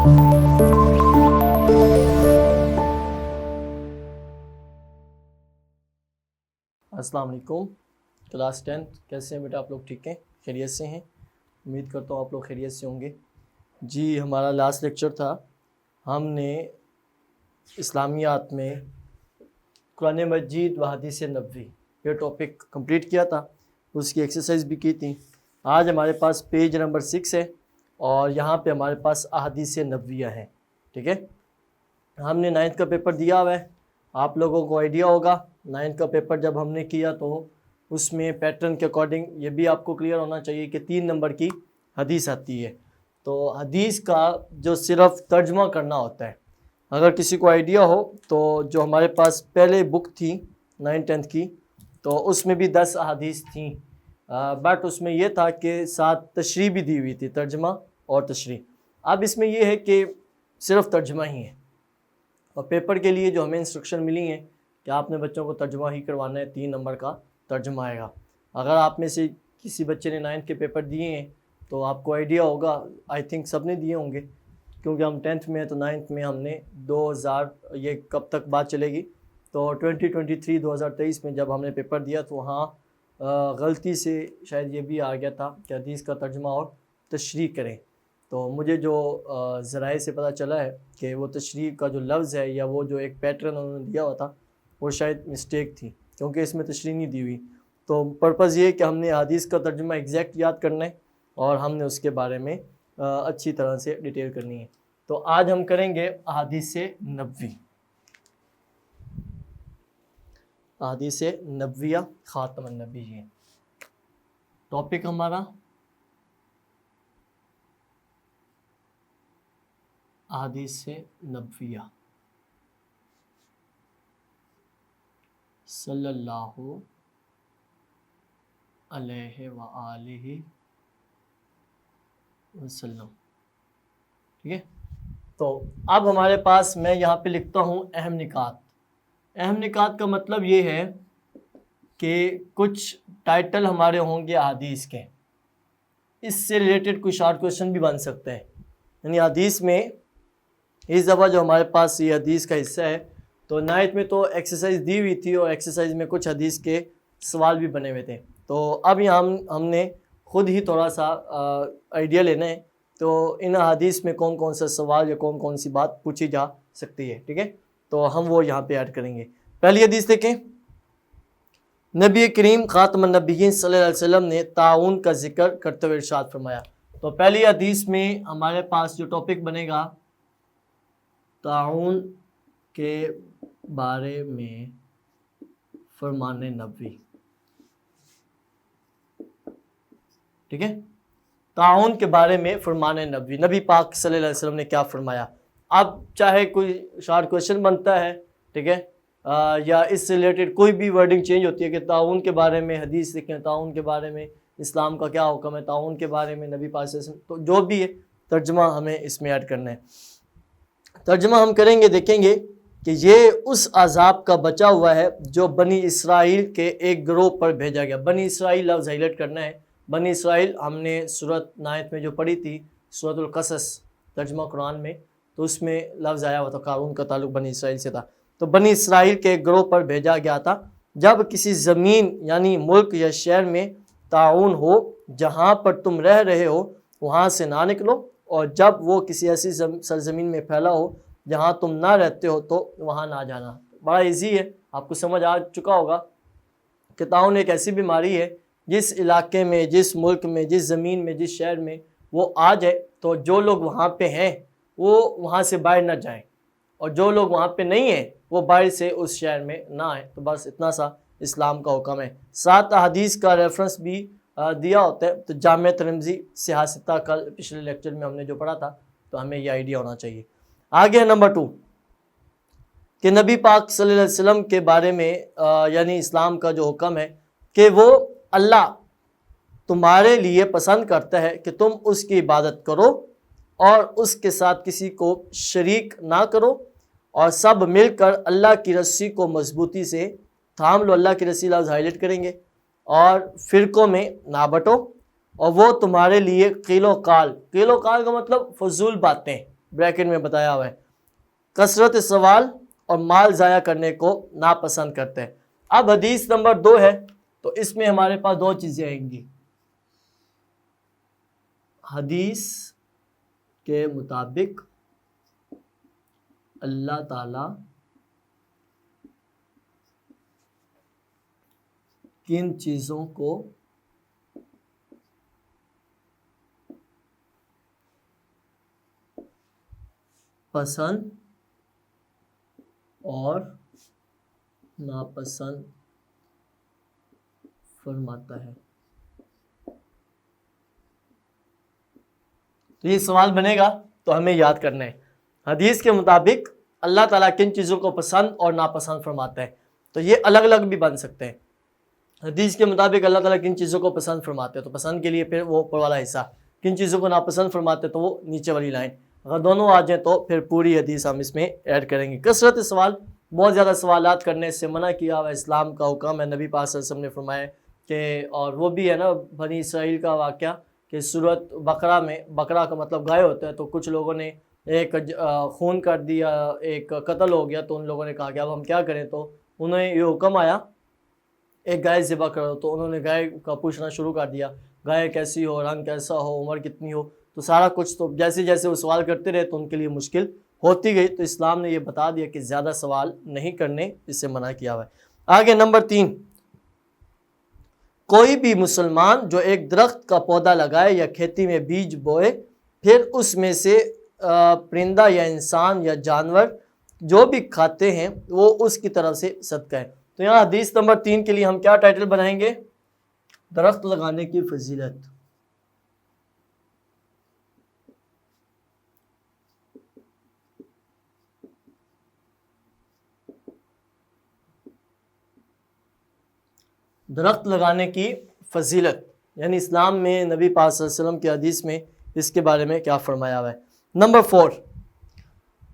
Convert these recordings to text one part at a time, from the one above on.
السلام علیکم کلاس 10 کیسے ہیں بیٹا آپ لوگ؟ ٹھیک ہیں، خیریت سے ہیں؟ امید کرتا ہوں آپ لوگ خیریت سے ہوں گے۔ جی ہمارا لاسٹ لیکچر تھا، ہم نے اسلامیات میں قرآن مجید و حدیث نبوی یہ ٹاپک کمپلیٹ کیا تھا، اس کی ایکسرسائز بھی کی تھی۔ آج ہمارے پاس پیج نمبر 6 ہے اور یہاں پہ ہمارے پاس احادیث نبویہ ہیں، ٹھیک ہے۔ ہم نے 9th کا پیپر دیا ہوا ہے، آپ لوگوں کو آئیڈیا ہوگا 9th کا پیپر جب ہم نے کیا تو اس میں پیٹرن کے اکارڈنگ یہ بھی آپ کو کلیئر ہونا چاہیے کہ 3 نمبر کی حدیث آتی ہے۔ تو حدیث کا جو صرف ترجمہ کرنا ہوتا ہے، اگر کسی کو آئیڈیا ہو تو جو ہمارے پاس پہلے بک تھی 9th 10th کی، تو اس میں بھی 10 احادیث تھیں، بٹ اس میں یہ تھا کہ ساتھ تشریح بھی دی ہوئی تھی، ترجمہ اور تشریح۔ اب اس میں یہ ہے کہ صرف ترجمہ ہی ہے، اور پیپر کے لیے جو ہمیں انسٹرکشن ملی ہیں کہ آپ نے بچوں کو ترجمہ ہی کروانا ہے، 3 نمبر کا ترجمہ آئے گا۔ اگر آپ میں سے کسی بچے نے 9th کے پیپر دیے ہیں تو آپ کو آئیڈیا ہوگا، آئی تھنک سب نے دیے ہوں گے، کیونکہ ہم 10th میں ہیں تو 9th میں ہم نے 2000 یہ کب تک بات چلے گی، تو 2023 میں جب ہم نے پیپر دیا تو وہاں غلطی سے شاید یہ بھی آ گیا تھا کہ حدیث کا ترجمہ اور تشریح کریں۔ تو مجھے جو ذرائع سے پتہ چلا ہے کہ وہ تشریح کا جو لفظ ہے یا وہ جو ایک پیٹرن انہوں نے دیا ہوا تھا وہ شاید مسٹیک تھی، کیونکہ اس میں تشریح نہیں دی ہوئی۔ تو پرپز یہ ہے کہ ہم نے حدیث کا ترجمہ ایگزیکٹ یاد کرنا ہے اور ہم نے اس کے بارے میں اچھی طرح سے ڈیٹیل کرنی ہے۔ تو آج ہم کریں گے احادیث نبوی، احادیث نبویہ خاتم النبیین ٹاپک ہمارا احادیث نبویہ صلی اللہ علیہ وآلہ وسلم، ٹھیک ہے۔ تو اب ہمارے پاس میں یہاں پہ لکھتا ہوں اہم نکات۔ اہم نکات کا مطلب یہ ہے کہ کچھ ٹائٹل ہمارے ہوں گے احادیث کے، اس سے ریلیٹڈ کوئی شارٹ کویشچن بھی بن سکتا ہے۔ یعنی حدیث میں اس دفعہ جو ہمارے پاس یہ حدیث کا حصہ ہے، تو 9th میں تو ایکسرسائز دی ہوئی تھی اور ایکسرسائز میں کچھ حدیث کے سوال بھی بنے ہوئے تھے۔ تو اب یہاں ہم نے خود ہی تھوڑا سا آئیڈیا لینا ہے، تو ان حدیث میں کون کون سا سوال یا کون کون سی بات پوچھی جا سکتی ہے، ٹھیک ہے۔ تو ہم وہ یہاں پہ ایڈ کریں گے۔ پہلی حدیث دیکھیں، نبی کریم خاتم النبیین صلی اللہ علیہ وسلم نے طاعون کا ذکر کرتے ہوئے ارشاد فرمایا۔ تو پہلی حدیث میں ہمارے پاس جو ٹاپک بنے گا طاعون کے بارے میں فرمان نبوی، ٹھیک ہے۔ طاعون کے بارے میں فرمان نبوی، نبی پاک صلی اللہ علیہ وسلم نے کیا فرمایا۔ اب چاہے کوئی شارٹ کویشچن بنتا ہے، ٹھیک ہے، یا اس سے ریلیٹڈ کوئی بھی ورڈنگ چینج ہوتی ہے کہ طاعون کے بارے میں حدیث لکھیں، طاعون کے بارے میں اسلام کا کیا حکم ہے، طاعون کے بارے میں نبی پاک صلی اللہ علیہ وسلم، تو جو بھی ہے ترجمہ ہمیں اس میں ایڈ کرنا ہے۔ ترجمہ ہم کریں گے، دیکھیں گے کہ یہ اس عذاب کا بچا ہوا ہے جو بنی اسرائیل کے ایک گروہ پر بھیجا گیا۔ بنی اسرائیل لفظ ہائلائٹ کرنا ہے۔ بنی اسرائیل ہم نے سورۃ 9 میں جو پڑھی تھی، سورۃ القصص ترجمہ قرآن میں، تو اس میں لفظ آیا ہوا تھا، قارون کا تعلق بنی اسرائیل سے تھا۔ تو بنی اسرائیل کے ایک گروہ پر بھیجا گیا تھا، جب کسی زمین یعنی ملک یا شہر میں طاعون ہو، جہاں پر تم رہ رہے ہو وہاں سے نہ نکلو، اور جب وہ کسی ایسی سرزمین میں پھیلا ہو جہاں تم نہ رہتے ہو تو وہاں نہ جانا۔ بڑا ایزی ہے، آپ کو سمجھ آ چکا ہوگا کہ طاعون ایک ایسی بیماری ہے جس علاقے میں، جس ملک میں، جس زمین میں، جس شہر میں وہ آ جائے تو جو لوگ وہاں پہ ہیں وہ وہاں سے باہر نہ جائیں، اور جو لوگ وہاں پہ نہیں ہیں وہ باہر سے اس شہر میں نہ آئیں۔ تو بس اتنا سا اسلام کا حکم ہے۔ 7 احادیث کا ریفرنس بھی دیا ہوتا ہے، تو جامع ترمذی سیاستہ کا پچھلے لیکچر میں ہم نے جو پڑھا تھا، تو ہمیں یہ آئیڈیا ہونا چاہیے۔ آگے نمبر 2 کہ نبی پاک صلی اللہ علیہ وسلم کے بارے میں یعنی اسلام کا جو حکم ہے کہ وہ اللہ تمہارے لیے پسند کرتا ہے کہ تم اس کی عبادت کرو اور اس کے ساتھ کسی کو شریک نہ کرو، اور سب مل کر اللہ کی رسی کو مضبوطی سے تھام لو۔ اللہ کی رسی لفظ ہائلائٹ کریں گے، اور فرقوں میں نہ بٹو، اور وہ تمہارے لیے قیل و قال، قیل و قال کا مطلب فضول باتیں بریکٹ میں بتایا ہوا ہے، کثرت سوال اور مال ضائع کرنے کو ناپسند کرتے ہیں۔ اب حدیث نمبر 2 ہے، تو اس میں ہمارے پاس 2 چیزیں آئیں گی۔ حدیث کے مطابق اللہ تعالی کن چیزوں کو پسند اور ناپسند فرماتا ہے۔ تو یہ سوال بنے گا تو ہمیں یاد کرنا ہے، حدیث کے مطابق اللہ تعالیٰ کن چیزوں کو پسند اور ناپسند فرماتا ہے۔ تو یہ الگ الگ بھی بن سکتے ہیں، حدیث کے مطابق اللہ تعالیٰ کن چیزوں کو پسند فرماتے ہیں، تو پسند کے لیے پھر وہ اوپر والا حصہ، کن چیزوں کو ناپسند فرماتے ہیں تو وہ نیچے والی لائن۔ اگر دونوں آ جائیں تو پھر پوری حدیث ہم اس میں ایڈ کریں گے۔ کثرت سوال، بہت زیادہ سوالات کرنے سے منع کیا ہوا اسلام کا حکم ہے، نبی پاک صلی اللہ علیہ وسلم نے فرمایا کہ، اور وہ بھی ہے نا بنی اسرائیل کا واقعہ کہ سورۃ بقرہ میں، بقرہ کا مطلب گائے ہوتا ہے، تو کچھ لوگوں نے ایک خون کر دیا، ایک قتل ہو گیا، تو ان لوگوں نے کہا کہ اب ہم کیا کریں، تو انہیں یہ حکم آیا ایک گائے ذبح کرو، تو انہوں نے گائے کا پوچھنا شروع کر دیا، گائے کیسی ہو، رنگ کیسا ہو، عمر کتنی ہو، تو سارا کچھ، تو جیسے جیسے وہ سوال کرتے رہے تو ان کے لیے مشکل ہوتی گئی، تو اسلام نے یہ بتا دیا کہ زیادہ سوال نہیں کرنے، اس سے منع کیا ہوا ہے۔ آگے نمبر 3، کوئی بھی مسلمان جو ایک درخت کا پودا لگائے یا کھیتی میں بیج بوئے، پھر اس میں سے پرندہ یا انسان یا جانور جو بھی کھاتے ہیں وہ اس کی طرف سے صدقہ ہے۔ تو یہاں حدیث نمبر 3 کے لیے ہم کیا ٹائٹل بنائیں گے؟ درخت لگانے کی فضیلت۔ درخت لگانے کی فضیلت، یعنی اسلام میں نبی پاک صلی اللہ علیہ وسلم کی حدیث میں اس کے بارے میں کیا فرمایا ہوا ہے۔ نمبر 4،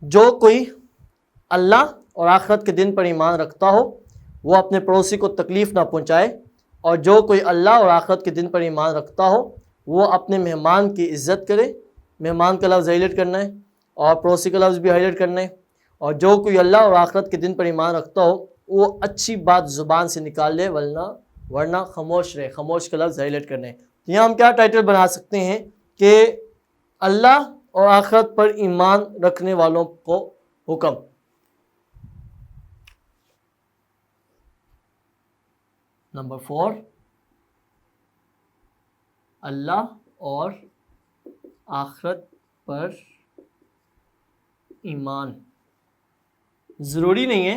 جو کوئی اللہ اور آخرت کے دن پر ایمان رکھتا ہو وہ اپنے پڑوسی کو تکلیف نہ پہنچائے، اور جو کوئی اللہ اور آخرت کے دن پر ایمان رکھتا ہو وہ اپنے مہمان کی عزت کرے۔ مہمان کا لفظ ہائلائٹ کرنا ہے اور پڑوسی کا لفظ بھی ہائلائٹ کرنا ہے۔ اور جو کوئی اللہ اور آخرت کے دن پر ایمان رکھتا ہو وہ اچھی بات زبان سے نکال لے، ورنہ خاموش رہے، خاموش کا لفظ ہائلائٹ کرنا ہے۔ تو یہاں ہم کیا ٹائٹل بنا سکتے ہیں کہ اللہ اور آخرت پر ایمان رکھنے والوں کو حکم۔ نمبر 4، اللہ اور آخرت پر ایمان۔ ضروری نہیں ہے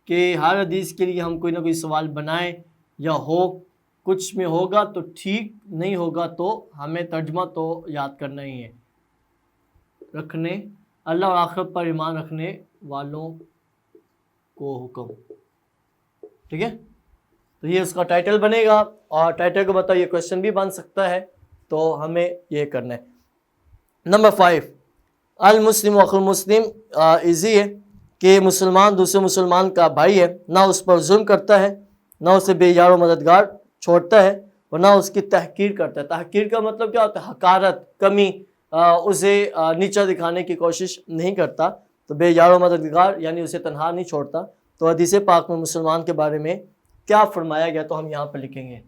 کہ ہر حدیث کے لیے ہم کوئی نہ کوئی سوال بنائیں یا ہو، کچھ میں ہوگا تو ٹھیک، نہیں ہوگا تو ہمیں ترجمہ تو یاد کرنا ہی ہے۔ رکھنے، اللہ اور آخرت پر ایمان رکھنے والوں کو حکم، ٹھیک ہے؟ تو یہ اس کا ٹائٹل بنے گا، اور ٹائٹل کو بتاؤ، یہ کویسچن بھی بن سکتا ہے، تو ہمیں یہ کرنا ہے۔ نمبر 5، المسلم اخو المسلم، ایزی ہے کہ مسلمان دوسرے مسلمان کا بھائی ہے، نہ اس پر ظلم کرتا ہے، نہ اسے بے یار و مددگار چھوڑتا ہے، اور نہ اس کی تحقیر کرتا ہے۔ تحقیر کا مطلب کیا ہوتا ہے؟ حقارت، کمی، اسے نیچا دکھانے کی کوشش نہیں کرتا۔ تو بے یار و مددگار یعنی اسے تنہا نہیں چھوڑتا۔ تو حدیث پاک میں مسلمان کے بارے میں کیا فرمایا گیا تو ہم یہاں پر لکھیں گے،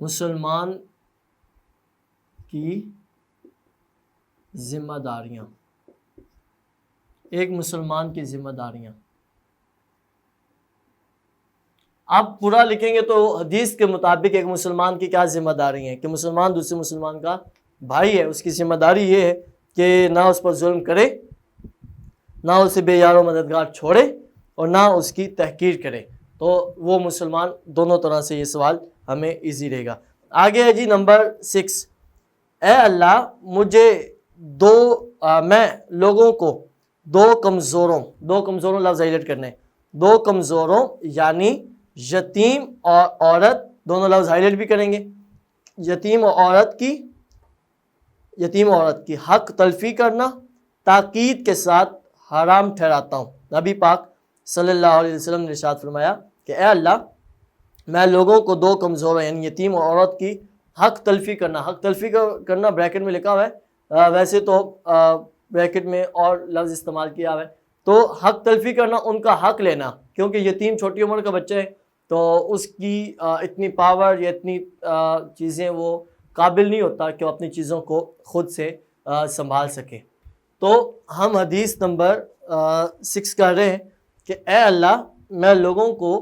مسلمان کی ذمہ داریاں، ایک مسلمان کی ذمہ داریاں۔ آپ پورا لکھیں گے تو حدیث کے مطابق ایک مسلمان کی کیا ذمہ داری ہے کہ مسلمان دوسرے مسلمان کا بھائی ہے، اس کی ذمہ داری یہ ہے کہ نہ اس پر ظلم کرے، نہ اسے بے یار و مددگار چھوڑے، اور نہ اس کی تحقیر کرے۔ تو وہ مسلمان دونوں طرح سے، یہ سوال ہمیں ایزی رہے گا۔ آگے ہے جی نمبر 6، اے اللہ مجھے میں لوگوں کو دو کمزوروں لفظ ہائلائٹ کرنے، 2 کمزوروں یعنی یتیم اور عورت، دونوں لفظ ہائلائٹ بھی کریں گے، یتیم اور عورت کی حق تلفی کرنا تاکید کے ساتھ حرام ٹھہراتا ہوں۔ نبی پاک صلی اللہ علیہ وسلم نے ارشاد فرمایا کہ اے اللہ میں لوگوں کو 2 کمزوروں یعنی یتیم اور عورت کی حق تلفی کرنا، حق تلفی کرنا بریکٹ میں لکھا ہوا ہے، ویسے تو بریکٹ میں اور لفظ استعمال کیا ہوا ہے، تو حق تلفی کرنا ان کا حق لینا، کیونکہ یتیم چھوٹی عمر کا بچہ ہے تو اس کی اتنی پاور یا اتنی چیزیں وہ قابل نہیں ہوتا کہ وہ اپنی چیزوں کو خود سے سنبھال سکے۔ تو ہم حدیث نمبر 6 کر رہے ہیں کہ اے اللہ میں لوگوں کو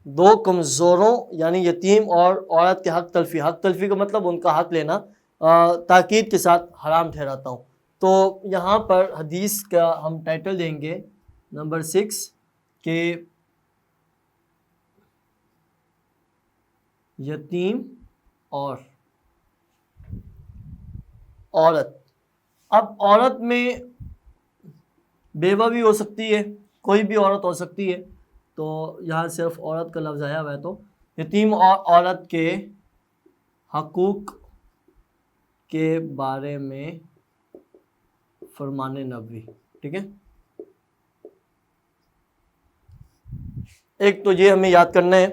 دو کمزوروں یعنی یتیم اور عورت کے حق تلفی کا مطلب ان کا حق لینا تاکید کے ساتھ حرام ٹھہراتا ہوں۔ تو یہاں پر حدیث کا ہم ٹائٹل دیں گے نمبر 6 کہ یتیم اور عورت۔ اب عورت میں بیوہ بھی ہو سکتی ہے، کوئی بھی عورت ہو سکتی ہے، تو یہاں صرف عورت کا لفظ آیا ہوا ہے، تو یتیم اور عورت کے حقوق کے بارے میں فرمان نبوی، ٹھیک ہے۔ ایک تو یہ ہمیں یاد کرنا ہے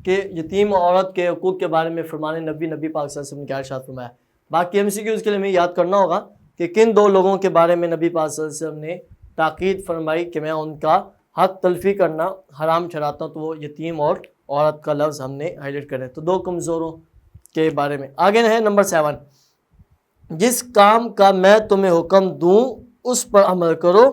کہ یتیم عورت کے حقوق کے بارے میں فرمان نبی، نبی پاک صلی اللہ علیہ وسلم نے کیا ارشاد فرمایا۔ باقی MCQs کے لیے ہمیں یاد کرنا ہوگا کہ کن دو لوگوں کے بارے میں نبی پاک صلی اللہ علیہ وسلم نے تاکید فرمائی کہ میں ان کا حق تلفی کرنا حرام ٹھہراتا ہوں، تو وہ یتیم اور عورت کا لفظ ہم نے ہائلائٹ کرنا ہے، تو دو کمزوروں کے بارے میں۔ آگے ہے نمبر 7، جس کام کا میں تمہیں حکم دوں اس پر عمل کرو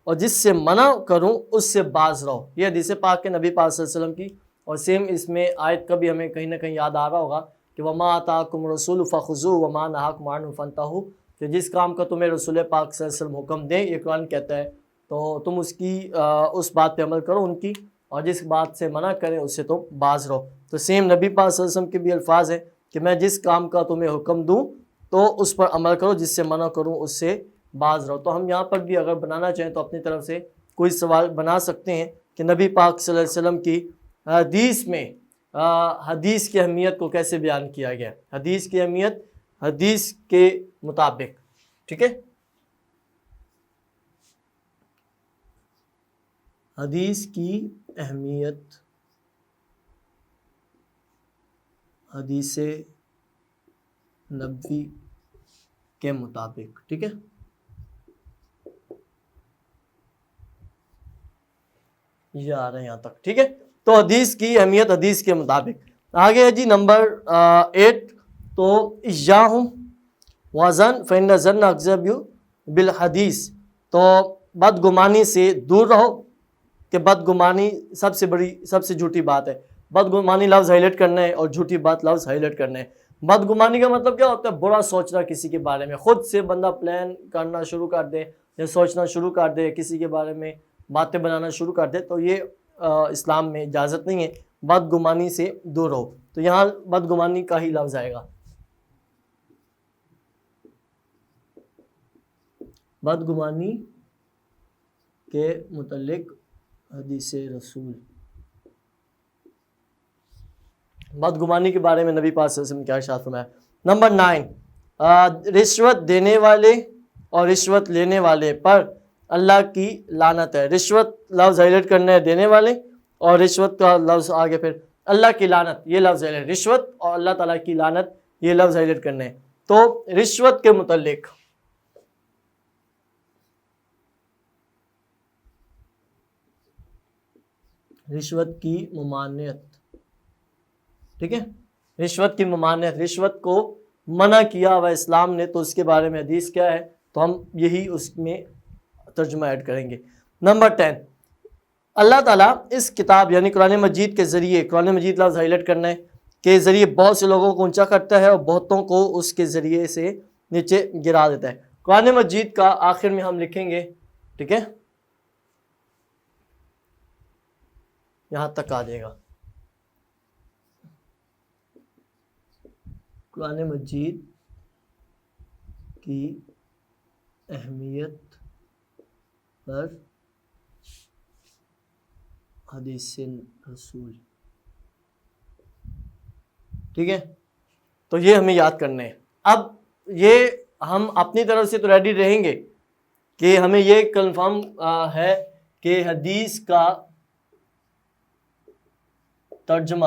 اور جس سے منع کروں اس سے باز رہو۔ یہ حدیث پاک کے نبی پاک صلی اللہ علیہ وسلم کی، اور سیم اس میں آیت کا بھی ہمیں کہیں نہ کہیں یاد آ رہا ہوگا کہ وَمَا آتَاكُمْ الرَّسُولُ فَخُذُوهُ وَمَا نَهَاكُمْ عَنْهُ فَانْتَهُوا، کہ جس کام کا تمہیں رسول پاک صلی اللہ علیہ وسلم حکم دیں، یہ قرآن کہتا ہے، تو تم اس بات پہ عمل کرو ان کی، اور جس بات سے منع کریں اس سے تم باز رہو۔ تو سیم نبی پاک صلی اللہ علیہ وسلم کے بھی الفاظ ہیں کہ میں جس کام کا تمہیں حکم دوں تو اس پر عمل کرو، جس سے منع کروں اس سے باز رہو۔ تو ہم یہاں پر بھی اگر بنانا چاہیں تو اپنی طرف سے کوئی سوال بنا سکتے ہیں کہ نبی پاک صلی اللہ علیہ وسلم کی حدیث میں حدیث کی اہمیت کو کیسے بیان کیا گیا، حدیث کی اہمیت حدیث کے مطابق، ٹھیک ہے۔ حدیث کی اہمیت حدیث نبوی کے مطابق، ٹھیک ہے۔ یہ آ رہے ہیں یہاں تک، ٹھیک ہے۔ تو حدیث کی اہمیت حدیث کے مطابق۔ آگے ہے جی نمبر 8، تو اِیَّاهُمْ وَظَنَّ فَإِنَّ الظَّنَّ أَكْذَبُ بِالْحَدِيثِ، تو بدگمانی سے دور رہو کہ بدگمانی سب سے بڑی سب سے جھوٹی بات ہے۔ بدگمانی لفظ ہائلائٹ کرنا ہے اور جھوٹی بات لفظ ہائلائٹ کرنا ہے۔ بدگمانی کا مطلب کیا ہوتا ہے؟ برا سوچنا کسی کے بارے میں، خود سے بندہ پلان کرنا شروع کر دے یا سوچنا شروع کر دے، کسی کے بارے میں باتیں بنانا شروع کر دے، تو یہ اسلام میں اجازت نہیں ہے۔ بدگمانی سے دور رہو، تو یہاں بدگمانی کا ہی لفظ آئے گا، بدگمانی کے متعلق حدیث رسول۔ بدگمانی کے بارے میں نبی پاک صلی اللہ علیہ وسلم نے کیا ارشاد فرمایا۔ نمبر 9، رشوت دینے والے اور رشوت لینے والے پر اللہ کی لعنت ہے۔ رشوت لفظ ہائلائٹ کرنا ہے دینے والے، اور رشوت کا لفظ آگے پھر اللہ کی لعنت، یہ لفظ ہائلائٹ، رشوت اور اللہ تعالیٰ کی لعنت یہ لفظ ہائلائٹ کرنا ہے۔ تو رشوت کے متعلق رشوت کی ممانعت، ٹھیک ہے، رشوت کی ممانعت، رشوت کو منع کیا ہوا اسلام نے، تو اس کے بارے میں حدیث کیا ہے، تو ہم یہی اس میں ترجمہ ایڈ کریں گے۔ نمبر 10، اللہ تعالیٰ اس کتاب یعنی قرآن مجید کے ذریعے، قرآن مجید لفظ ہائلائٹ کرنا ہے، کے ذریعے بہت سے لوگوں کو اونچا کرتا ہے اور بہتوں کو اس کے ذریعے سے نیچے گرا دیتا ہے۔ قرآن مجید کا آخر میں ہم لکھیں گے، ٹھیک ہے، یہاں تک آ جائے گا، قرآن مجید کی اہمیت پر حدیث رسول، ٹھیک ہے۔ تو یہ ہمیں یاد کرنا ہے۔ اب یہ ہم اپنی طرف سے تو ریڈی رہیں گے کہ ہمیں یہ کنفرم ہے کہ حدیث کا ترجمہ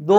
2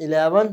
11